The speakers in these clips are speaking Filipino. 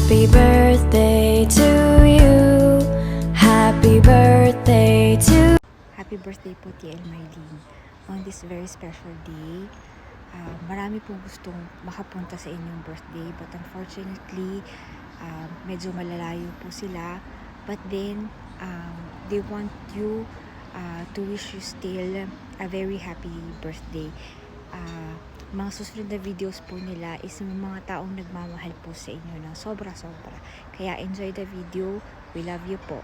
Happy birthday to you. Happy birthday to Happy birthday po, TL Mylene. On this very special day, marami pong gustong makapunta sa inyong birthday, but unfortunately, medyo malalayo po sila. But then, they want you to wish you still a very happy birthday. Mga susunod na videos po nila is yung mga taong nagmamahal po sa inyo ng sobra-sobra. Kaya enjoy the video. We love you po.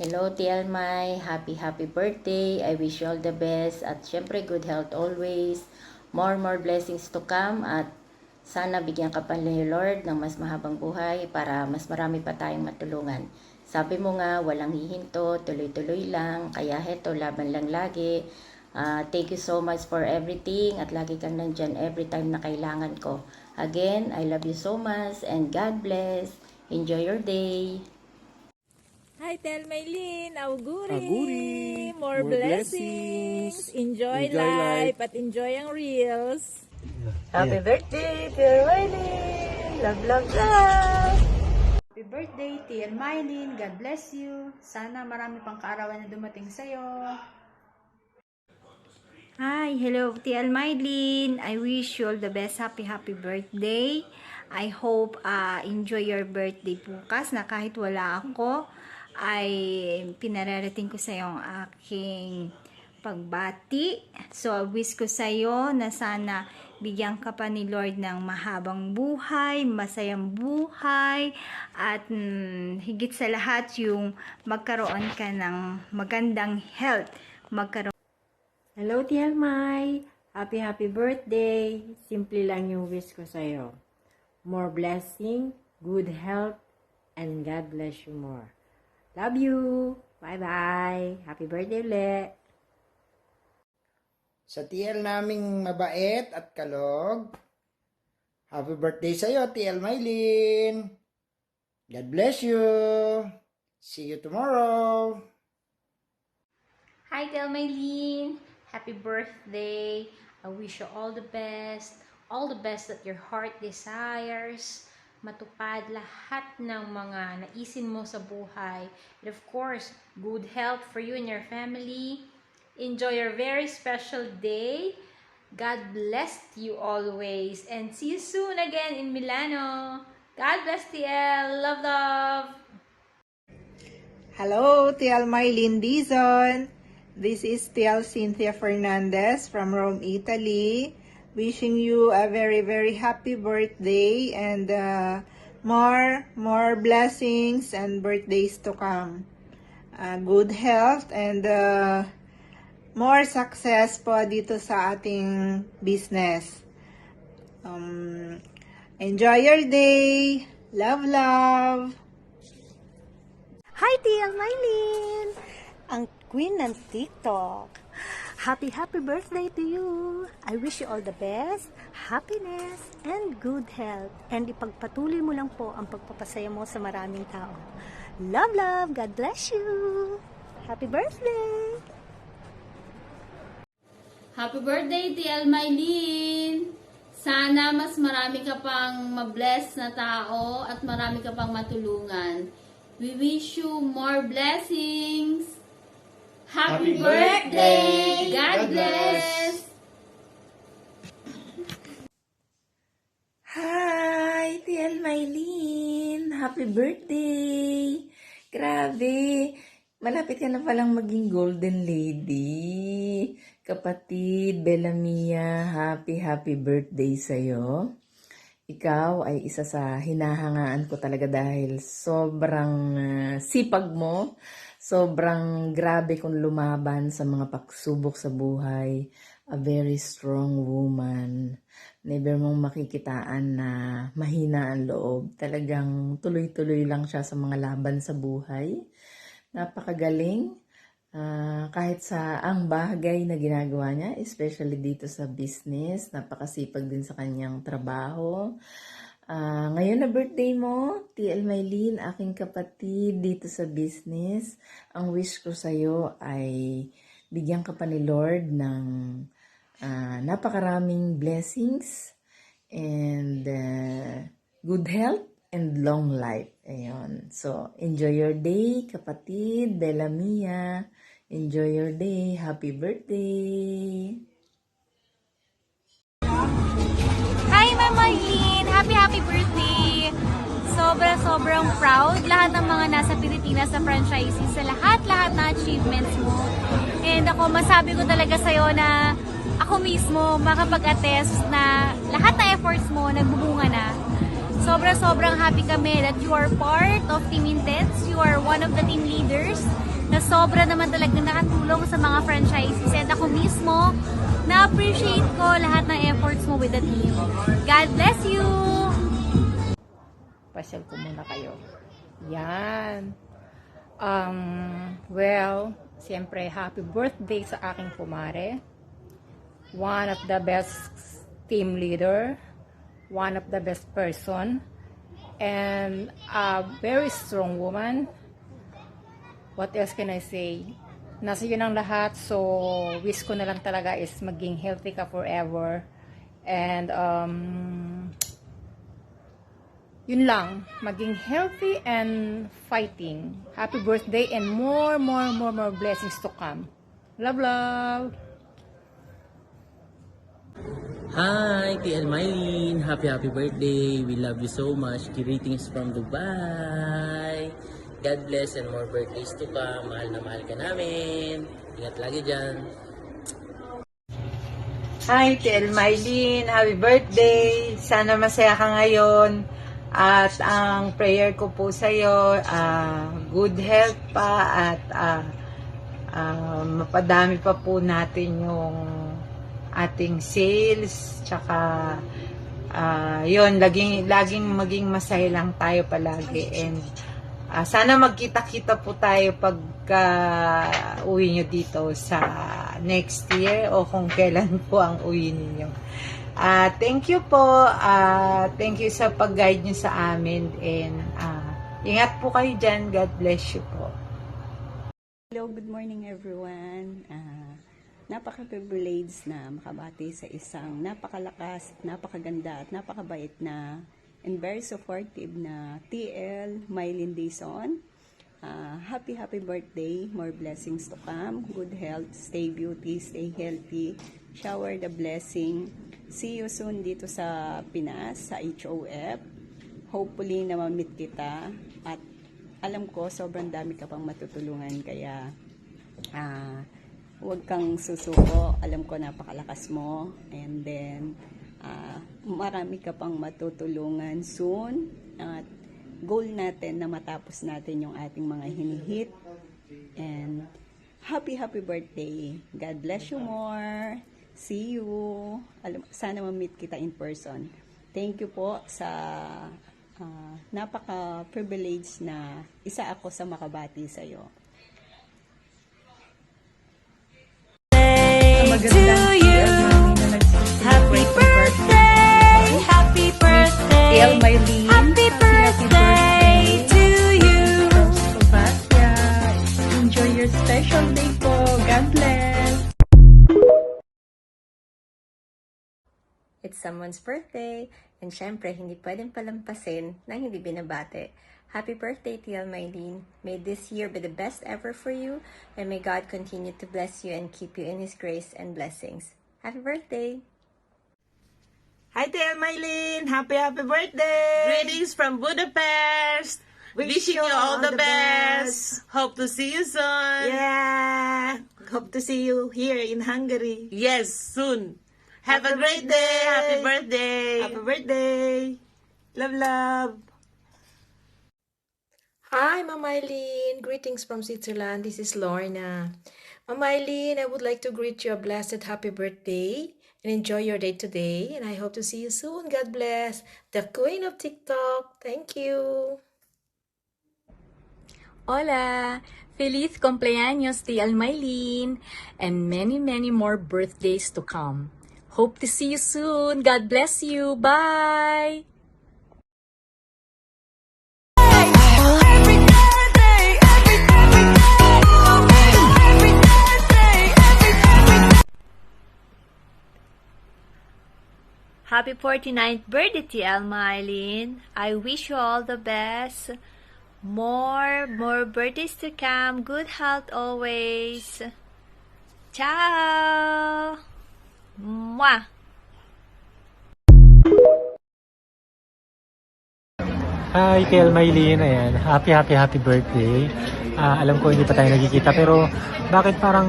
Hello TL Mai, happy birthday. I wish you all the best at syempre good health always. More blessings to come at sana bigyan ka pa ni Lord ng mas mahabang buhay para mas marami pa tayong matulungan. Sabi mo nga, walang hihinto, tuloy-tuloy lang, kaya heto, laban lang lagi. Thank you so much for everything at lagi kang nandyan every time na kailangan ko. Again, I love you so much and God bless. Enjoy your day. Hi, Tel Maylene, auguri. Auguri. More blessings. Enjoy Enjoy life life. at enjoy ang reels. Happy birthday, dear Wiley! Love, love, love! Happy birthday, TL Mylene. God bless you. Sana marami pang kaarawan na dumating sa'yo. Hi, hello TL Mylene. I wish you all the best. Happy birthday. I hope enjoy your birthday bukas na kahit wala ako ay pinararating ko sa yung aking pagbati. So, wish ko sa iyo na sana bigyan ka pa ni Lord ng mahabang buhay, masayang buhay, at higit sa lahat yung magkaroon ka ng magandang health. Hello, TL Mai! Happy birthday! Simple lang yung wish ko sa'yo. More blessing, good health, and God bless you more. Love you! Bye-bye! Happy birthday ulit! Sa TL naming mabait at kalog, happy birthday sa'yo, TL Mylene. God bless you. See you tomorrow. Hi, Tel Maylene. Happy birthday. I wish you all the best that your heart desires. Matupad lahat ng mga naisin mo sa buhay. And of course, good health for you and your family. Enjoy your very special day. God bless you always. And see you soon again in Milano. God bless TL. Love, love. Hello, TL Mylene Dizon. This is TL Cynthia Fernandez from Rome, Italy. Wishing you a very happy birthday and more blessings and birthdays to come. Good health and more success po dito sa ating business. Enjoy your day. Love, love. Hi, TL Mylene! Ang queen ng TikTok. Happy birthday to you! I wish you all the best, happiness, and good health. And ipagpatuloy mo lang po ang pagpapasaya mo sa maraming tao. Love! God bless you! Happy birthday! Happy birthday, TL Mylene! Sana mas marami ka pang mabless na tao at marami ka pang matulungan. We wish you more blessings! Happy birthday! God bless! Hi, TL Mylene! Happy birthday! Grabe! Malapit ka na palang maging golden lady. Kapatid Bella Mia, happy birthday sa'yo. Ikaw ay isa sa hinahangaan ko talaga dahil sobrang sipag mo. Sobrang grabe kung lumaban sa mga pagsubok sa buhay. A very strong woman. Never mong makikitaan na mahina ang loob. Talagang tuloy-tuloy lang siya sa mga laban sa buhay. Napakagaling. Kahit sa ang bagay na ginagawa niya, especially dito sa business, napakasipag din sa kanyang trabaho. Ngayon na birthday mo, TL Mylene, aking kapatid dito sa business. Ang wish ko sa'yo ay bigyan ka pa ni Lord ng napakaraming blessings and good good health and long life. Ayun. So, enjoy your day, kapatid, Bella Mia. Enjoy your day. Happy birthday! Hi, Ma'am Marlene! Happy birthday! Sobrang proud lahat ng mga nasa Pilipinas sa franchising sa lahat na achievements mo. And ako, masabi ko talaga sa'yo na ako mismo makapag-attest na lahat na efforts mo nagbubunga na. Sobrang happy kami that you are part of Team Intense. You are one of the team leaders na sobra naman talaga nakatulong sa mga franchises. And ako mismo, na-appreciate ko lahat ng efforts mo with the team. God bless you! Pasyal ko muna kayo. Yan. Well, siyempre, happy birthday sa aking kumare. One of the best team leader. One of the best person. And a very strong woman. What else can I say? Nasa yun ang lahat, so wish ko na lang talaga is maging healthy ka forever. And yun lang, maging healthy and fighting. Happy birthday and more blessings to come. Love, love. Hi, TL Mylene. Happy birthday. We love you so much. Greetings from Dubai. God bless and more birthdays to come. Mahal na mahal ka namin. Ingat lagi dyan. Hi, TL Mylene. Happy birthday. Sana masaya ka ngayon. At ang prayer ko po sa'yo, good health pa at mapadami pa po natin yung ating sales. Tsaka, yun, laging maging masaya lang tayo palagi. And sana magkita-kita po tayo pagka uwi nyo dito sa next year o kung kailan po ang uwi ninyo. Thank you po. Thank you sa pag-guide nyo sa amin. And ingat po kayo dyan. God bless you po. Hello, good morning everyone. Napaka-privileged na makabati sa isang napakalakas, napakaganda at napakabait na and very supportive na TL Mylene Dizon. Happy birthday, more blessings to come, good health, stay beauty, stay healthy, shower the blessing. See you soon dito sa Pinas, sa HOF. Hopefully na ma-meet kita at alam ko sobrang dami ka pang matutulungan kaya huwag kang susuko. Alam ko napakalakas mo and then marami ka pang matutulungan soon at goal natin na matapos natin yung ating mga hinihit. And happy birthday. God bless you more. See you. Sana ma-meet kita in person. Thank you po sa napaka-privileged na isa ako sa makabati sa'yo. To you, happy birthday, happy birthday, TL Mylene. happy birthday to you. Enjoy your special day po. God bless. It's someone's birthday, and syempre, hindi pwedeng palampasin na hindi binabate. Happy birthday, TL Mylene. May this year be the best ever for you, and may God continue to bless you and keep you in His grace and blessings. Happy birthday! Hi, TL Mylene! Happy birthday! Greetings from Budapest! Wishing you all the best! Hope to see you soon! Yeah! Hope to see you here in Hungary. Yes, soon! Have a great day! Happy birthday! Happy birthday! Love, love! Hi, Mama Eileen. Greetings from Switzerland. This is Lorna. Mama Eileen, I would like to greet you a blessed happy birthday and enjoy your day today. And I hope to see you soon. God bless. The Queen of TikTok. Thank you. Hola! Feliz cumpleaños, TL Mylene, and many more birthdays to come. Hope to see you soon. God bless you. Bye! Happy 49th birthday, TL Mylene. I wish you all the best. More birthdays to come. Good health always. Ciao! Mwah! Hi, TL Mylene. Ayan. Happy birthday. Alam ko hindi pa tayo nagkikita pero bakit parang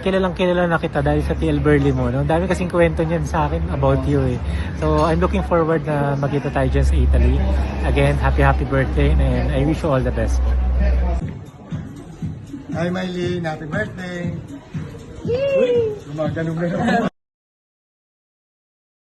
kilala na kita dahil sa TL Burley mo, no? Dami kasing kwento niyan sa akin about you eh. So, I'm looking forward na magkita tayo dyan sa Italy. Again, happy birthday and I wish you all the best. Hi, Mylene. Happy birthday! Yay! Gumaganog na naman.